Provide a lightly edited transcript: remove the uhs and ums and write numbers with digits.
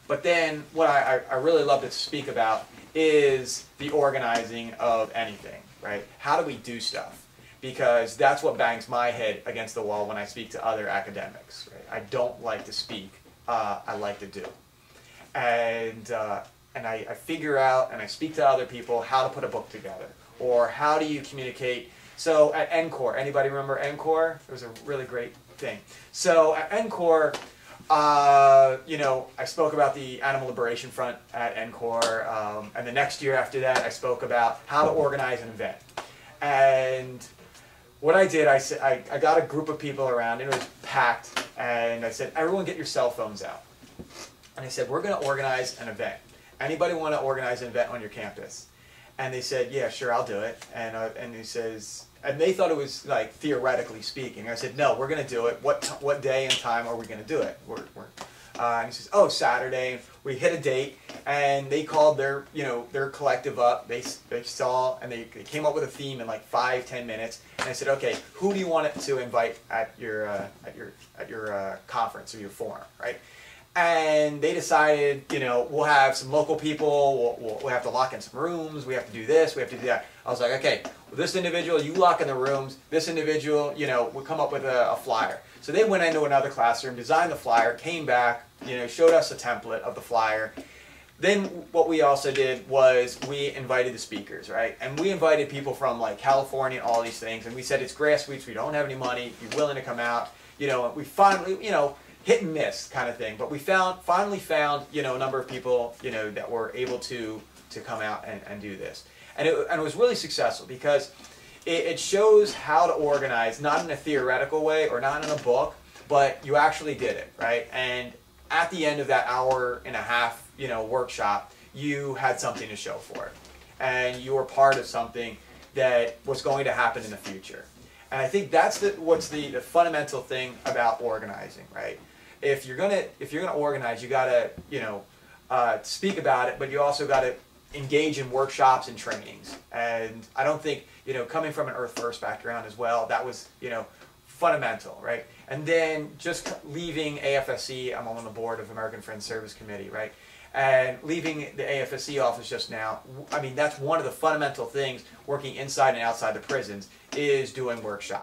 But then what I really love to speak about is the organizing of anything, right? How do we do stuff? Because that's what bangs my head against the wall when I speak to other academics, right? I don't like to speak, I like to do. And I figure out and I speak to other people how to put a book together, or how do you communicate. So at NCORE, anybody remember NCORE? It was a really great thing. So at NCORE, you know, I spoke about the Animal Liberation Front at NCORE, and the next year after that I spoke about how to organize an event. And what I did, I got a group of people around, and it was packed, and I said, everyone get your cell phones out. And I said, we're going to organize an event. Anybody want to organize an event on your campus? And they said, yeah, sure, I'll do it. And he says, and they thought it was like theoretically speaking. I said, no, we're going to do it. What day and time are we going to do it? And he says, oh, Saturday. We hit a date, and they called their, you know, their collective up. They saw, and they came up with a theme in like 5-10 minutes. And I said, okay, who do you want it to invite at your conference or your forum, right? And they decided, you know, we'll have some local people, we'll have to lock in some rooms, we have to do this, we have to do that. I was like, okay, well, this individual, you lock in the rooms, this individual, you know, we'll come up with a flyer. So they went into another classroom, designed the flyer, came back, you know, showed us a template of the flyer. Then what we also did was we invited the speakers, right? And we invited people from like California and all these things, and we said it's grassroots, we don't have any money, if you're willing to come out, you know, we finally, you know, hit and miss kind of thing, but we finally found, you know, a number of people, you know, that were able to come out and do this, and it was really successful because it shows how to organize, not in a theoretical way or not in a book, but you actually did it, right? And at the end of that hour and a half, you know, workshop, you had something to show for it, and you were part of something that was going to happen in the future. And I think that's what's the fundamental thing about organizing, right? If you're gonna organize, you gotta, you know, speak about it, but you also gotta engage in workshops and trainings. And I don't think, you know, coming from an Earth First background as well, that was, you know, fundamental, right? And then just leaving AFSC, I'm on the board of American Friends Service Committee, right? And leaving the AFSC office just now, I mean, that's one of the fundamental things working inside and outside the prisons is doing workshops.